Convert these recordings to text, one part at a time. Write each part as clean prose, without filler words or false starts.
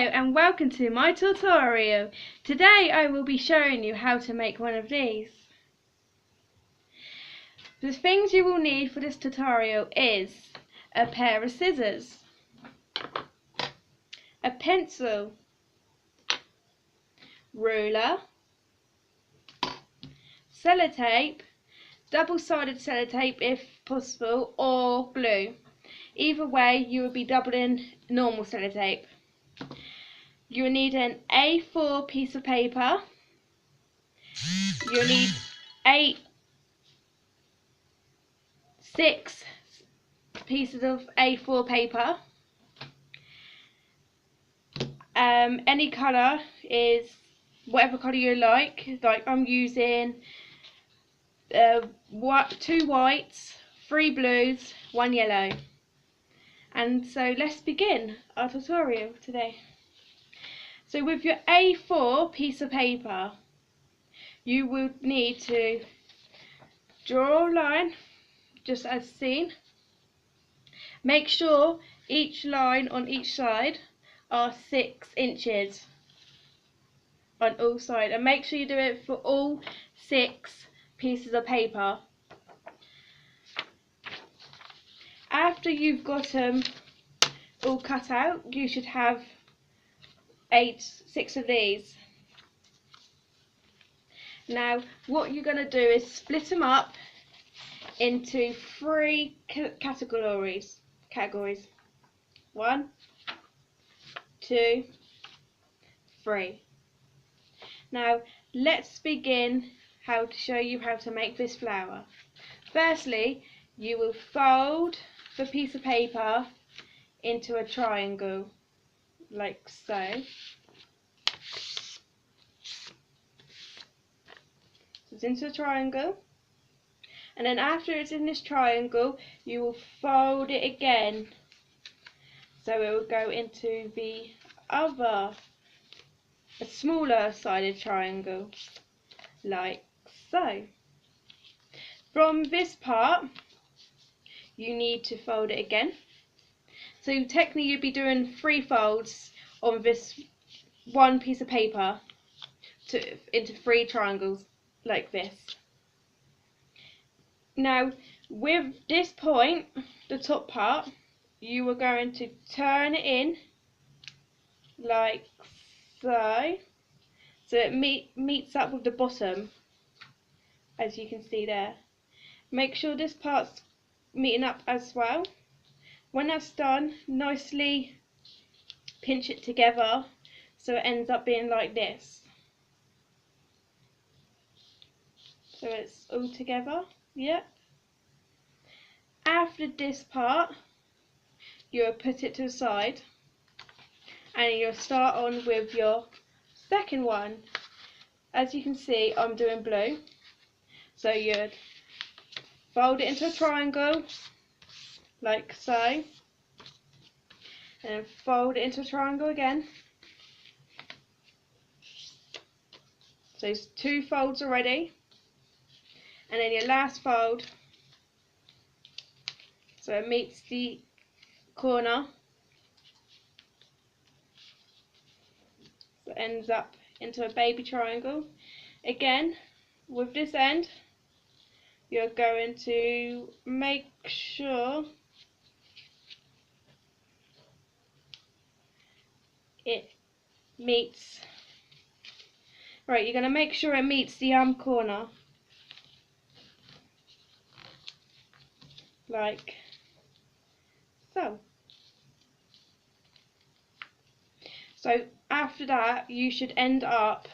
and welcome to my tutorial. Today I will be showing you how to make one of these. The things you will need for this tutorial is a pair of scissors, a pencil, ruler, sellotape, double-sided sellotape if possible, or glue. Either way, you will be doubling normal sellotape. You will need an A4 piece of paper. You'll need 6 pieces of A4 paper. Any colour is whatever colour you like. Like I'm using 2 whites, 3 blues, 1 yellow. And so let's begin our tutorial today. So with your A4 piece of paper, you will need to draw a line just as seen. Make sure each line on each side are 6 inches on all sides, and make sure you do it for all 6 pieces of paper. After you've got them all cut out, you should have 6 of these. Now what you're going to do is split them up into 3 categories. 1, 2, 3. Now let's begin to show you how to make this flower. Firstly, you will fold the piece of paper into a triangle like so. So it's into a triangle, and then after it's in this triangle you will fold it again, so it will go into the other, a smaller sided triangle like so. From this part you need to fold it again, so technically you'd be doing 3 folds on this one piece of paper into 3 triangles like this. Now with this point, the top part, you are going to turn it in like so, so it meets up with the bottom, as you can see there. Make sure this part's meeting up as well. When that's done, nicely pinch it together so it ends up being like this. So it's all together, yep. After this part, you'll put it to the side, and you'll start on with your second one. As you can see, I'm doing blue, so you'd fold it into a triangle like so, and then fold it into a triangle again. So it's 2 folds already, and then your last fold, so it meets the corner, so it ends up into a baby triangle. Again, with this end, you're going to make sure it meets, right, you're going to make sure it meets the corner like so. So after that you should end up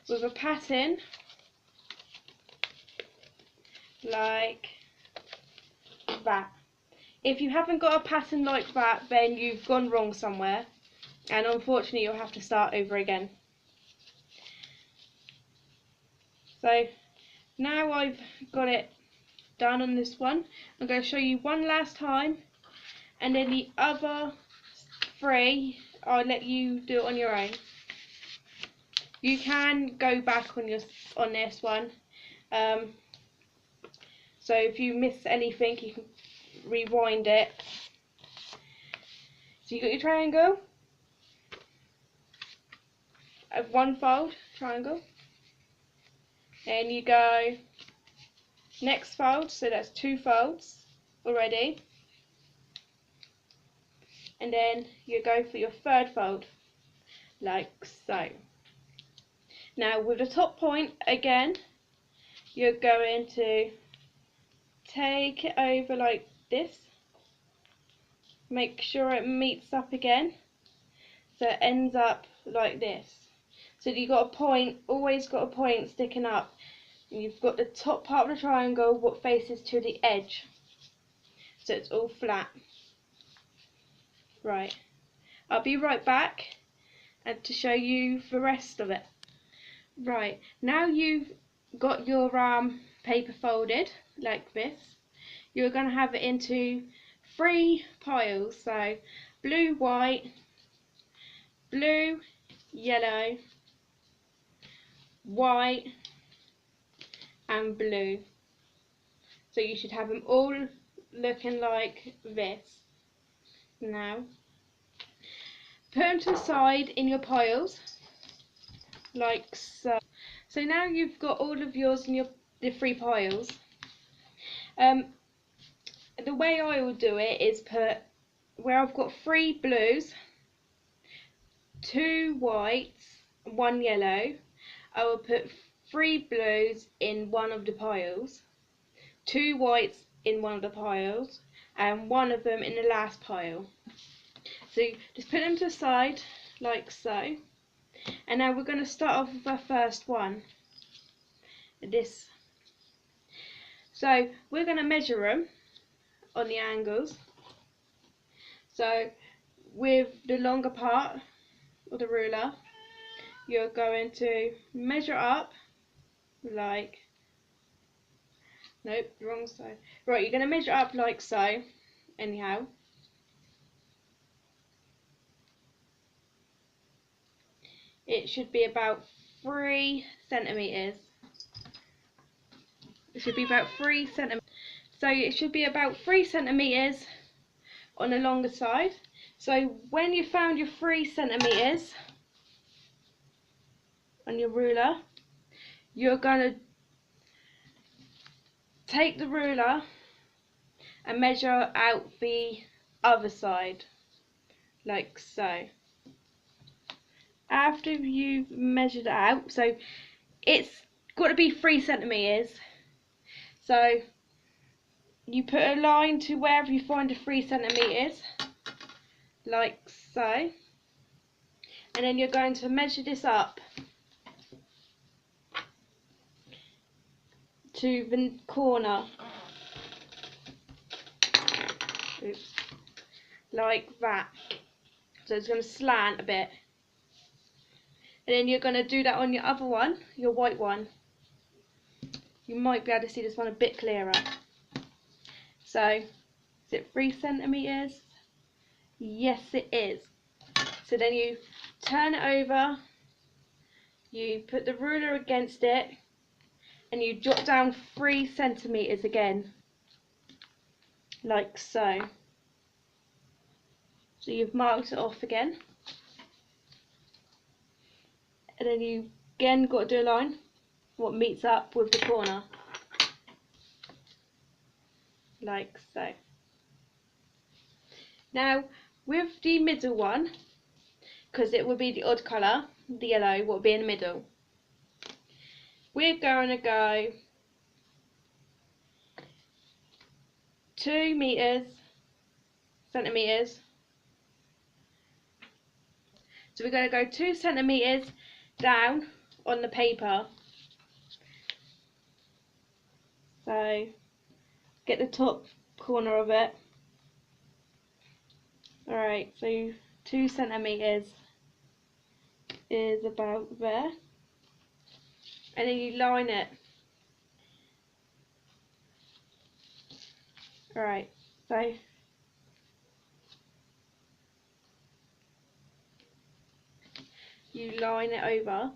with a pattern like that. If you haven't got a pattern like that, then you've gone wrong somewhere, and unfortunately you'll have to start over again. So now I've got it done on this one, I'm going to show you one last time, and then the other 3 I'll let you do it on your own. You can go back on this one, so if you miss anything you can rewind it. So you got your triangle, one fold triangle, and you go next fold, so that's 2 folds already, and then you go for your 3rd fold like so. Now with the top point again, you're going to take it over like this, make sure it meets up again so it ends up like this. So you've got a point, always got a point sticking up. And you've got the top part of the triangle what faces to the edge, so it's all flat. Right, I'll be right back and to show you the rest of it. Right, now you've got your paper folded like this, you're going to have it into 3 piles, so blue, white, blue, yellow, white and blue. So you should have them all looking like this. Now put them to the side in your piles like so. So now you've got all of yours in the 3 piles. The way I will do it is put where I've got 3 blues, 2 whites, 1 yellow, I will put 3 blues in one of the piles, 2 whites in one of the piles, and 1 of them in the last pile. So just put them to the side like so, and now we're going to start off with our first one, this. So we're going to measure them on the angles. So with the longer part of the ruler, you're going to measure up like, nope, wrong side. Right, you're going to measure up like so, anyhow. It should be about 3 centimetres. It should be about 3 centimetres. So it should be about 3 centimetres on the longer side. So when you found your 3 centimetres on your ruler, you're going to take the ruler and measure out the other side like so. After you've measured it out, so it's got to be 3 centimetres, so you put a line to wherever you find the 3 centimetres like so, and then you're going to measure this up to the corner. Oops. Like that. So it's going to slant a bit. And then you're going to do that on your other one, your white one. You might be able to see this one a bit clearer. So, is it 3 centimetres? Yes, it is. So then you turn it over, you put the ruler against it, and you jot down 3 centimetres again. Like so. So you've marked it off again. And then you again got to do a line what meets up with the corner like so. Now with the middle one, because it will be the odd colour, the yellow will be in the middle, we're going to go 2 centimetres. So we're going to go 2 centimetres down on the paper. So get the top corner of it. Alright, so 2 centimetres is about there. And then you line it. Alright, so you line it over.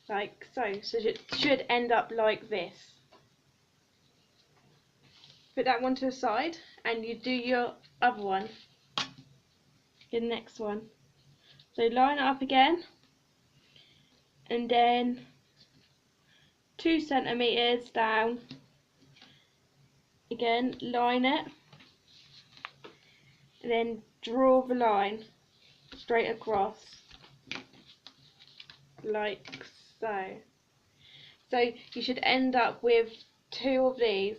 Like so. So it should end up like this. Put that one to the side and you do your other one in the next one. So line it up again, and then 2 centimeters down, again line it, and then draw the line straight across like so. So you should end up with 2 of these.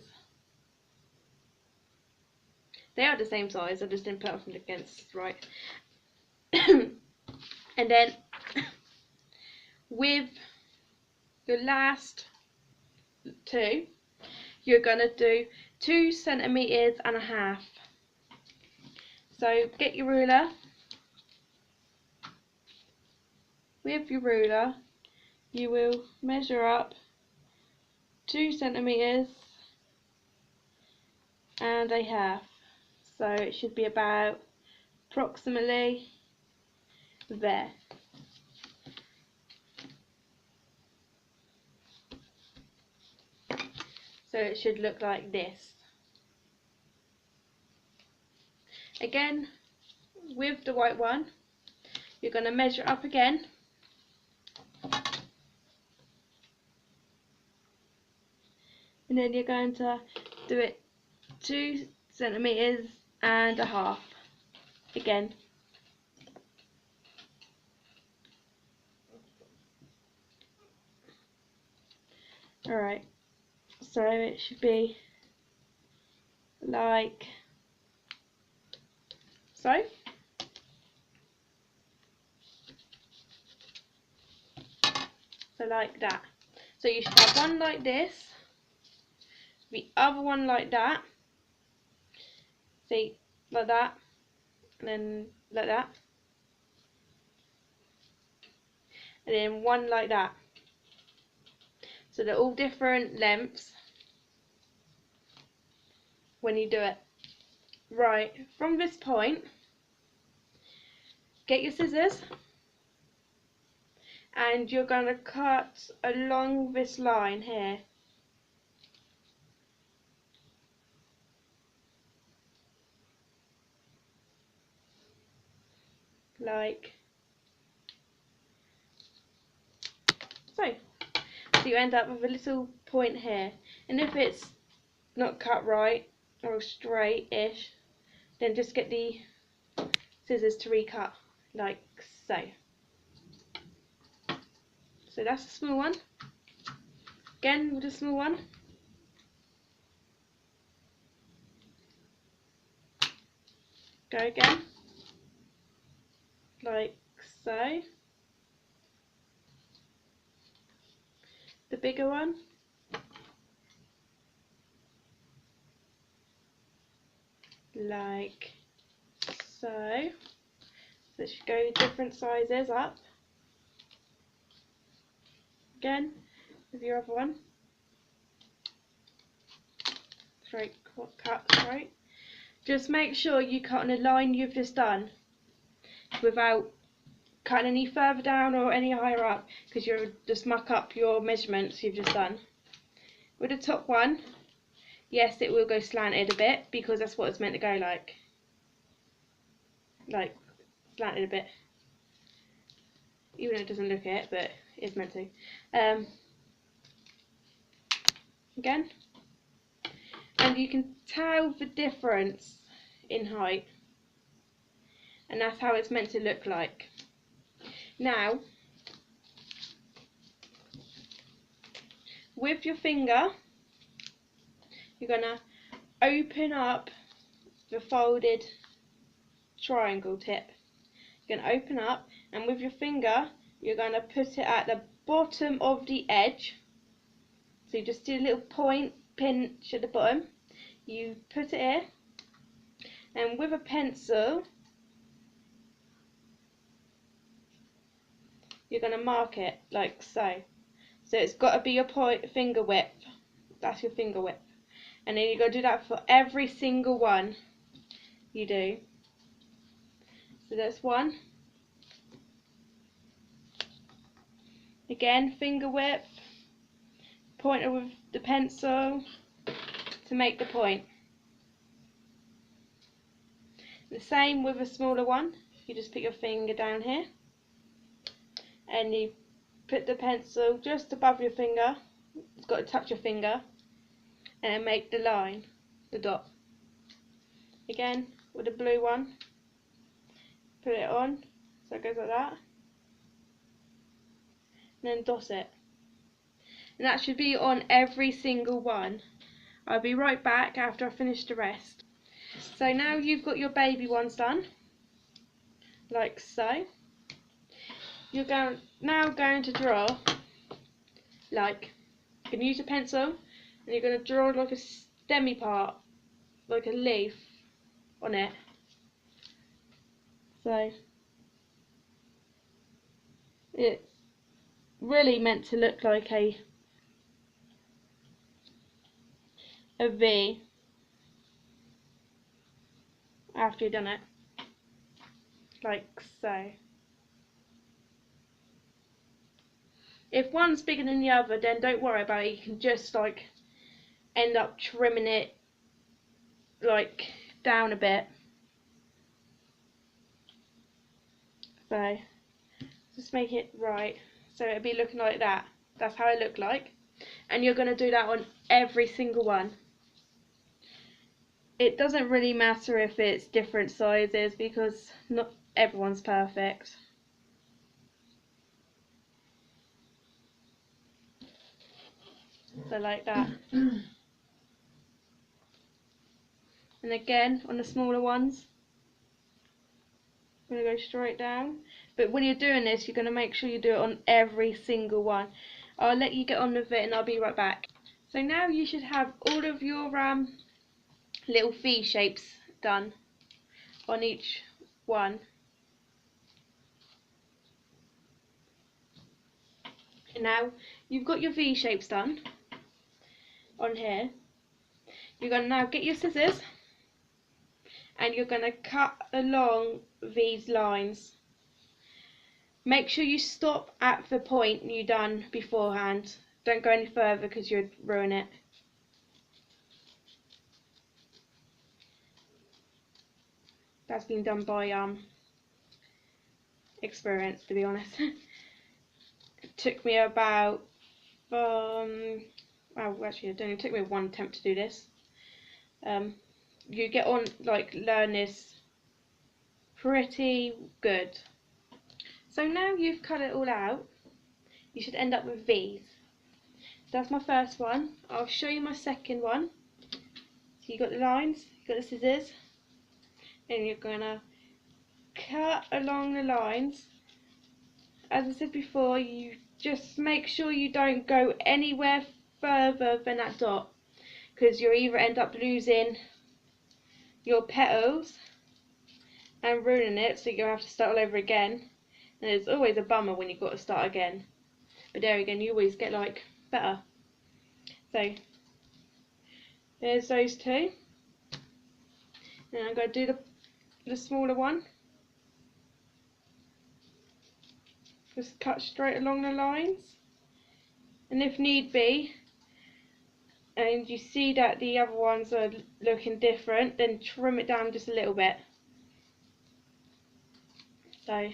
They are the same size, I just didn't put them against right. And then with your last 2, you're gonna do 2 centimeters and a half. So get your ruler. With your ruler, you will measure up 2 centimeters and a half. So it should be about approximately there. So it should look like this. Again, with the white one, you're going to measure up again. And then you're going to do it 2 centimeters and a half again. Alright, so it should be like so. So like that. So you should have one like this, the other one like that, see, like that, and then like that, and then one like that. So they're all different lengths when you do it. Right, from this point, get your scissors, and you're going to cut along this line here. Like so. So you end up with a little point here, and if it's not cut right or straight-ish, then just get the scissors to recut like so. So that's a small one. Again with a small one. Go again, like so. The bigger one. Like so. So it should go different sizes up. Again with your other one. Straight cut straight. Just make sure you cut on a line you've just done without cutting any further down or any higher up, because you'll just muck up your measurements you've just done. With the top one, yes, it will go slanted a bit because that's what it's meant to go like slanted a bit, even though it doesn't look it, but it's meant to. Again, and you can tell the difference in height, and that's how it's meant to look like. Now, with your finger, you're going to open up the folded triangle tip. You're going to open up, and with your finger, you're going to put it at the bottom of the edge. So you just do a little point, pinch at the bottom. You put it here, and with a pencil, you're going to mark it like so. So it's got to be your finger width. That's your finger width. And then you're going to do that for every single one you do. So that's one. Again, finger width. Pointer with the pencil to make the point. The same with a smaller one. you just put your finger down here and you put the pencil just above your finger, it's got to touch your finger, and then make the line, the dot. Again with the blue one, put it on so it goes like that, and then dot it. And that should be on every single one. I'll be right back after I finish the rest. So now you've got your baby ones done, like so. You're now going to draw, like, you can use a pencil, and you're going to draw like a stemmy part, like a leaf on it. So it's really meant to look like a V after you've done it, like so. If one's bigger than the other, then don't worry about it. You can just like end up trimming it like down a bit. So just make it right, so it'll be looking like that. That's how it looked like, and you're going to do that on every single one. It doesn't really matter if it's different sizes because not everyone's perfect. So like that. And again on the smaller ones, I'm going to go straight down. But when you're doing this, you're going to make sure you do it on every single one. I'll let you get on with it and I'll be right back. So now you should have all of your little V shapes done on each one. And now you've got your V shapes done on here. You're going to now get your scissors and you're going to cut along these lines. Make sure you stop at the point you done beforehand. Don't go any further because you'd ruin it. That's been done by experience, to be honest. It took me about well, actually it only took me one attempt to do this. You get on, like, learn this pretty good. So now you've cut it all out, you should end up with V's. So that's my first one. I'll show you my second one. So you got the lines, you got the scissors, and you're gonna cut along the lines. As I said before, you just make sure you don't go anywhere further than that dot, because you'll either end up losing your petals and ruining it, so you'll have to start all over again. And it's always a bummer when you've got to start again. But there again, you always get like better. So there's those two. And I'm going to do the smaller one. Just cut straight along the lines. And if need be, and you see that the other ones are looking different, then trim it down just a little bit. So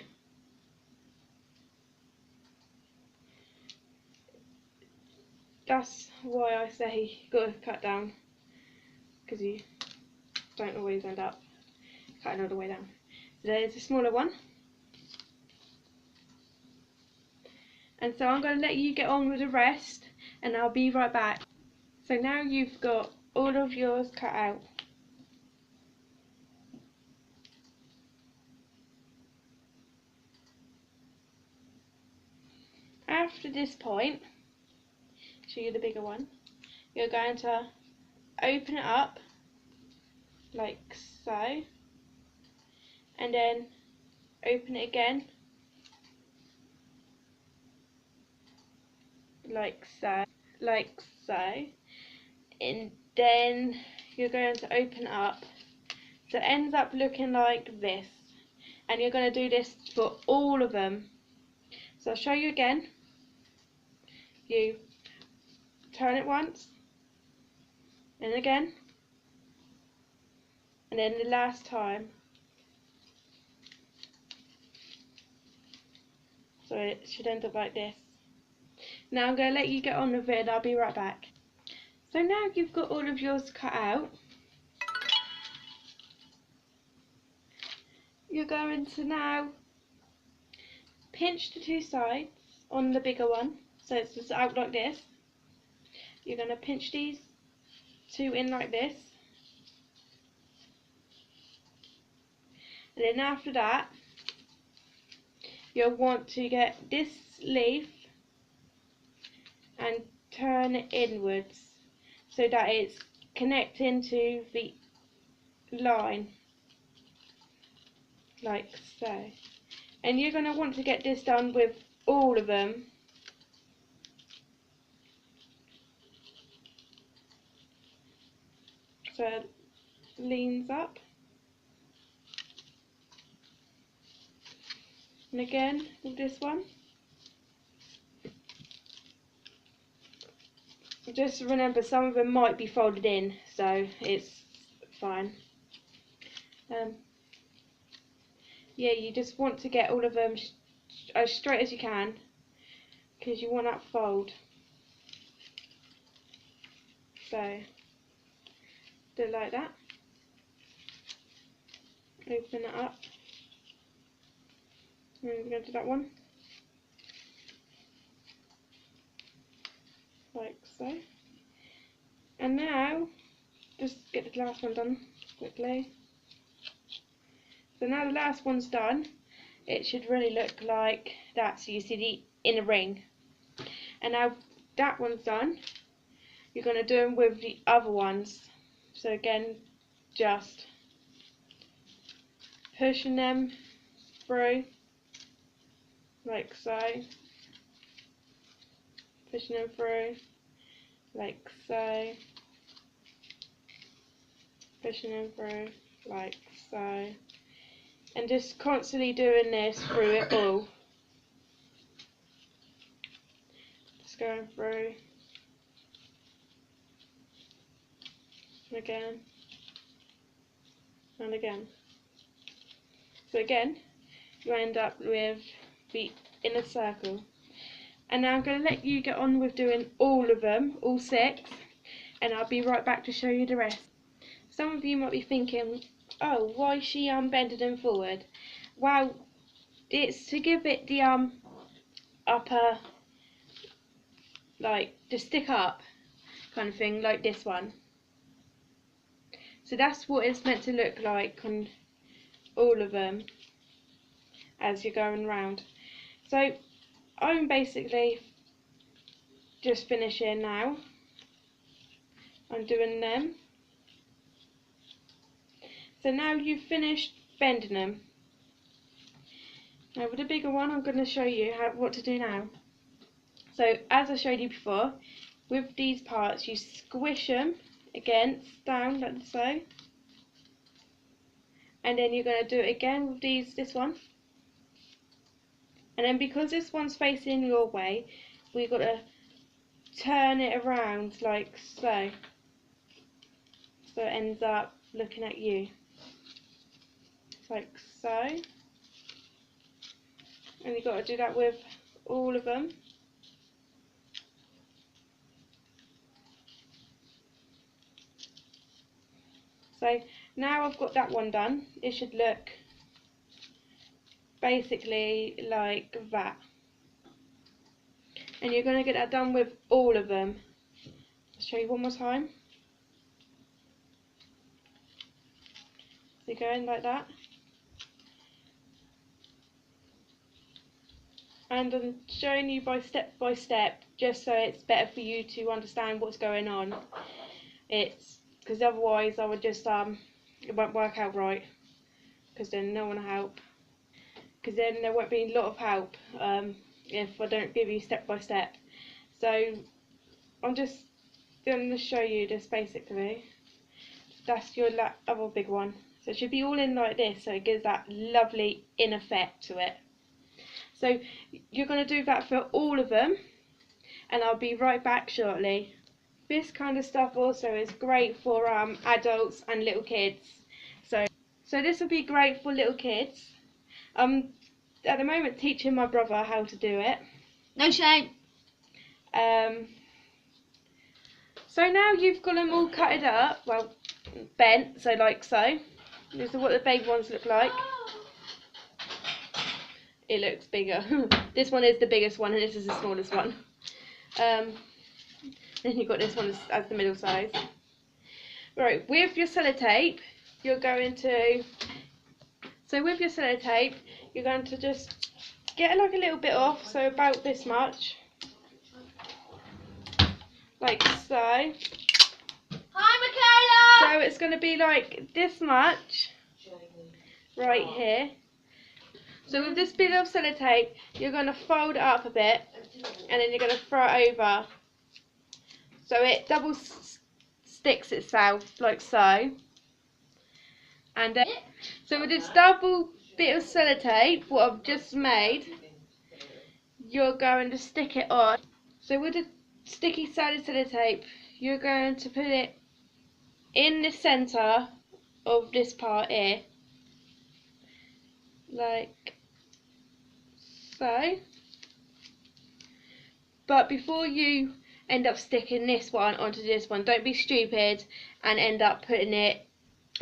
that's why I say you've got to cut down, because you don't always end up cutting all the way down. So there's a smaller one. And so I'm going to let you get on with the rest and I'll be right back. So now you've got all of yours cut out. After this point, show you the bigger one, you're going to open it up like so, and then open it again like so, and then you're going to open it up so it ends up looking like this, and you're going to do this for all of them. So I'll show you again. You turn it once, and again, and then the last time. So it should end up like this. Now I'm going to let you get on with it and I'll be right back. So now you've got all of yours cut out, you're going to now pinch the two sides on the bigger one, so it's just out like this. You're going to pinch these two in like this, and then after that you'll want to get this leaf and turn it inwards so that it's connecting to the line like so. And you're going to want to get this done with all of them. So it leans up. And again with this one. Just remember, some of them might be folded in, so it's fine. Yeah, you just want to get all of them as straight as you can, because you want that fold. So do it like that. Open it up. And we're going to do that one. Like so. And now, just get the last one done quickly. So now the last one's done, it should really look like that. So you see the inner ring. And now that one's done, you're going to do them with the other ones. So again, just pushing them through, like so. Pushing them through, like so. Pushing them through, like so. And just constantly doing this through it all. Just going through. And again. And again. So again, you end up with the inner circle. And now I'm going to let you get on with doing all of them, all 6, and I'll be right back to show you the rest. Some of you might be thinking, oh, why is she bending them forward? Well, it's to give it the upper, like, to stick up kind of thing, like this one. So that's what it's meant to look like on all of them as you're going round. So I'm basically just finishing now. I'm doing them. So now you've finished bending them. Now with the bigger one, I'm going to show you what to do now. So as I showed you before, with these parts you squish them against down like so. And then you're going to do it again with this one. And then because this one's facing your way, we've got to turn it around like so. So it ends up looking at you. Like so. And you've got to do that with all of them. So now I've got that one done, it should look basically like that. And you're going to get that done with all of them. I'll show you one more time. So you're going like that. And I'm showing you by step, just so it's better for you to understand what's going on. It's because otherwise I would just it won't work out right, because then no one will help, because then there won't be a lot of help if I don't give you step by step. So I'm just going to show you this basically. That's your other big one. So it should be all in like this, so it gives that lovely in effect to it. So you're going to do that for all of them, and I'll be right back shortly. This kind of stuff also is great for adults and little kids. So this will be great for little kids. at the moment teaching my brother how to do it. No shame. So now you've got them all cutted up, well, bent, so like so. This is what the baby ones look like. It looks bigger. This one is the biggest one and this is the smallest one. Then you've got this one as the middle size. Right, with your sellotape, you're going to... So with your sellotape, you're going to just get like a little bit off, so about this much. Like so. Hi, Michaela! So it's going to be like this much right here. So with this bit of sellotape, you're going to fold it up a bit and then you're going to throw it over. So it double sticks itself like so. And so with this double bit of sellotape, what I've just made, you're going to stick it on. So with the sticky sided sellotape, you're going to put it in the centre of this part here, like so. But before you end up sticking this one onto this one, don't be stupid and end up putting it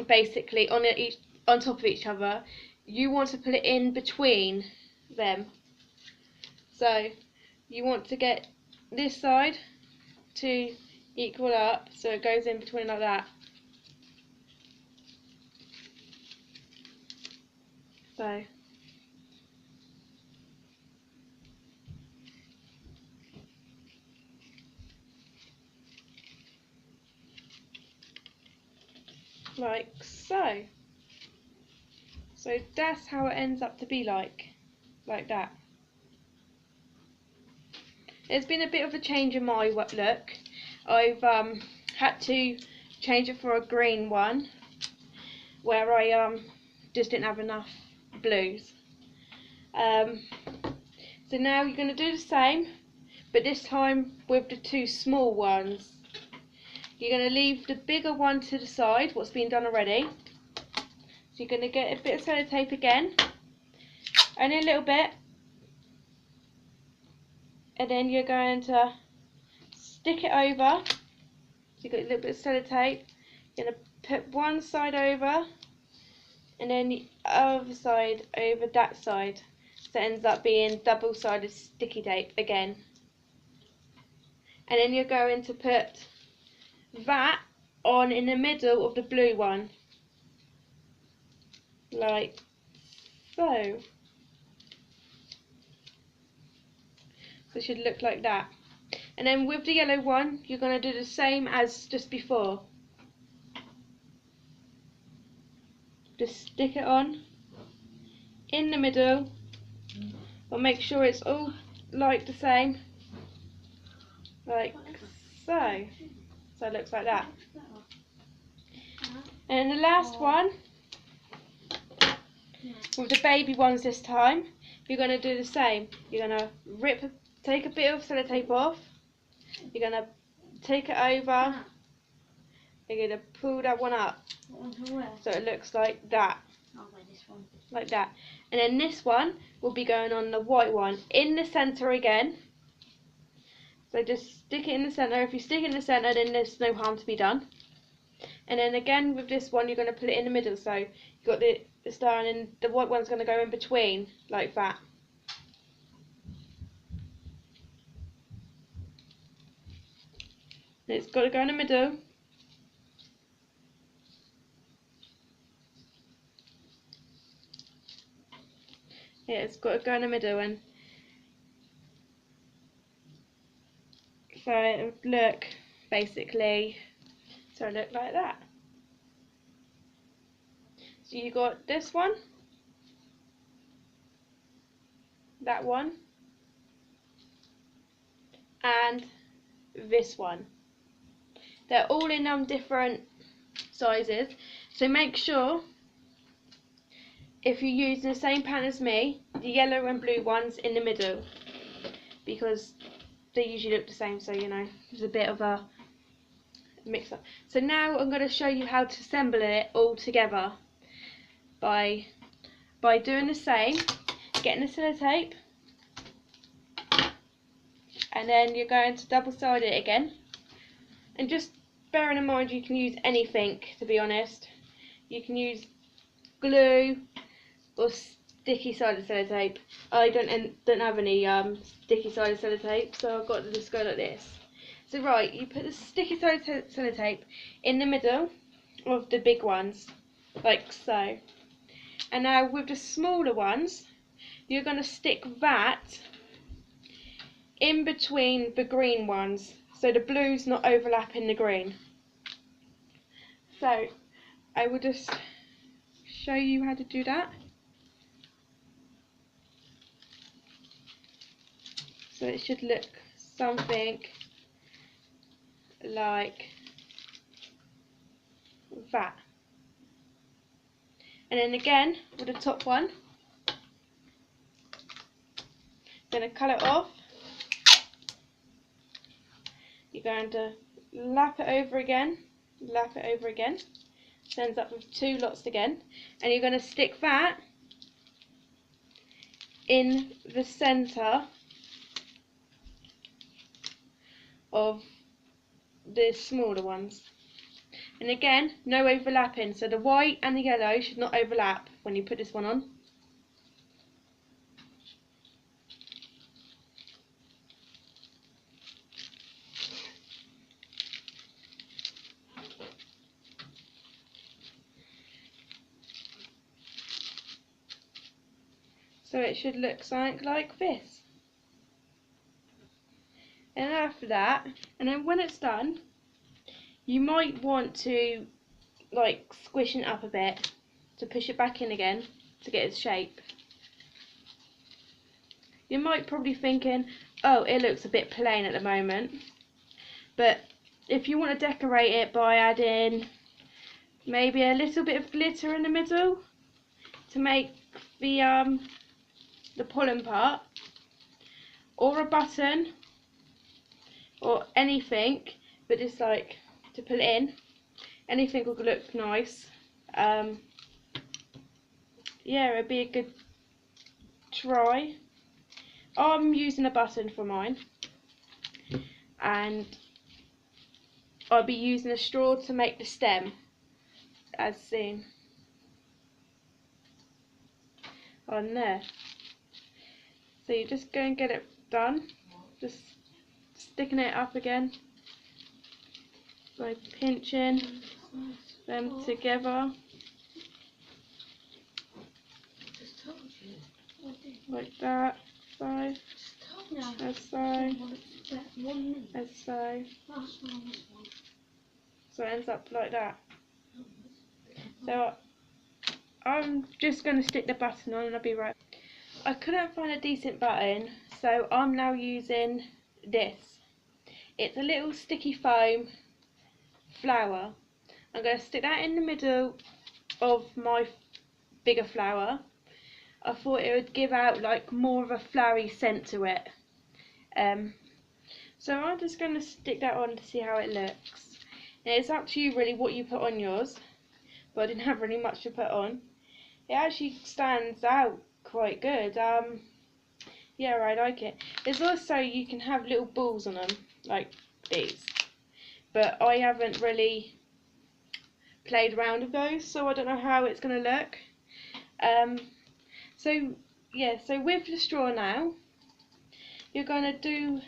basically on top of each other. You want to put it in between them. So you want to get this side to equal up, so it goes in between like that. So like so. So that's how it ends up to be like that. There's been a bit of a change in my look. I've had to change it for a green one, where I just didn't have enough blues. So now you're going to do the same, but this time with the two small ones. You're going to leave the bigger one to the side, what's been done already. So you're going to get a bit of sellotape again, only a little bit, and then you're going to stick it over. So you've got a little bit of sellotape. You're going to put one side over, and then the other side over that side. So it ends up being double-sided sticky tape again. And then you're going to put that on in the middle of the blue one, like so. So it should look like that. And then with the yellow one, you're going to do the same as just before. Just stick it on in the middle, but make sure it's all like the same, like so. So it looks like that. And the last one, with the baby ones this time, you're going to do the same. You're going to take a bit of sellotape off, you're going to take it over, you're going to pull that one up, so it looks like that. Like that. And then this one will be going on the white one, in the centre again. So just stick it in the centre. If you stick it in the centre, then there's no harm to be done. And then again with this one, you're going to put it in the middle. So you've got the star, and then the white one's going to go in between, like that. And it's got to go in the middle. Yeah, it's got to go in the middle, and so it would look basically, so it look like that. So you got this one, that one, and this one. They're all in different sizes, so make sure if you're using the same pattern as me, the yellow and blue ones in the middle, because they usually look the same, so you know, there's a bit of a mix up. So now I'm going to show you how to assemble it all together by doing the same, getting the sellotape, and then you're going to double side it again, and just bearing in mind you can use anything, to be honest. You can use glue or sticky sided sellotape. I don't have any sticky sided sellotape, so I've got to just go like this. So right, you put the sticky sided sellotape in the middle of the big ones, like so. And now with the smaller ones, you're going to stick that in between the green ones, so the blue's not overlapping the green. So I will just show you how to do that. So it should look something like that. And then again with the top one, going to cut it off. You're going to lap it over again, so ends up with two lots again, and you're going to stick that in the centre of the smaller ones. And again, no overlapping, so the white and the yellow should not overlap when you put this one on. So it should look something like this. And after that, and then when it's done, you might want to like squish it up a bit to push it back in again to get its shape. You might probably thinking, oh, it looks a bit plain at the moment, but if you want to decorate it by adding maybe a little bit of glitter in the middle to make the pollen part, or a button, or anything, but just like to put it in, anything will look nice. Yeah, it'd be a good try. I'm using a button for mine, and I'll be using a straw to make the stem, as seen on there. So you just go and get it done, just sticking it up again by pinching them together like that. So, as so, as so. So it ends up like that. So I'm just going to stick the button on and I'll be right. I couldn't find a decent button, so I'm now using this. It's a little sticky foam flower. I'm going to stick that in the middle of my bigger flower. I thought it would give out like more of a flowery scent to it. So I'm just going to stick that on to see how it looks. Now it's up to you really what you put on yours, but I didn't have really much to put on. It actually stands out quite good. Yeah, I like it. There's also, you can have little balls on them like these, but I haven't really played around with those, so I don't know how it's going to look. So yeah, so with the straw now, you're going to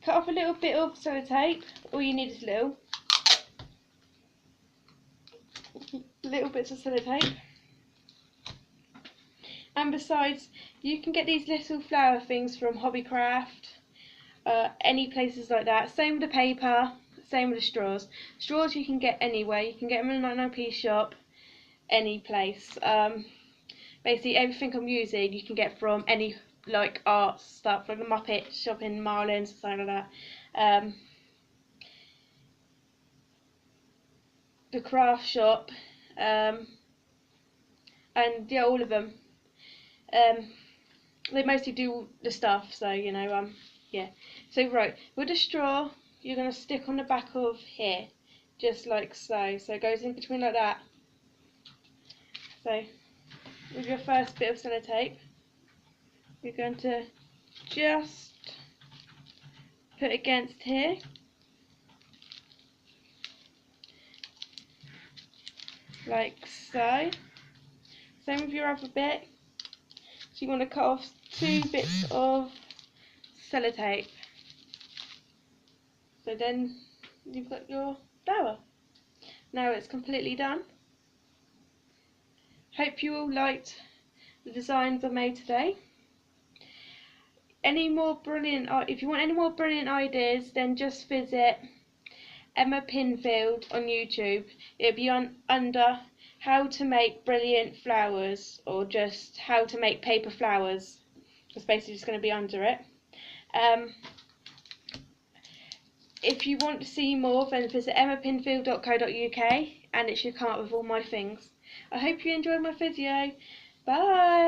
cut off a little bit of sellotape. All you need is little bits of sellotape. And besides, you can get these little flower things from Hobbycraft, any places like that. Same with the paper, same with the straws. Straws you can get anywhere. You can get them in a 99p shop, any place. Basically everything I'm using you can get from any like art stuff, like the Muppet shop in Marlins, something like that. The craft shop, and yeah, all of them. They mostly do the stuff, so you know, yeah. So right, with the straw, you're gonna stick on the back of here, just like so. So it goes in between like that. So with your first bit of sellotape, We're going to just put against here. Like so. Same with your other bit. So you want to cut off 2 bits of sellotape. So then you've got your flower. Now it's completely done. Hope you all liked the designs I made today. If you want any more brilliant ideas, then just visit Emma Pinfield on YouTube. It'll be under how to make brilliant flowers, or just how to make paper flowers. It's basically just going to be under it. If you want to see more, then visit emmapinfield.co.uk and it should come up with all my things. I hope you enjoyed my video. Bye!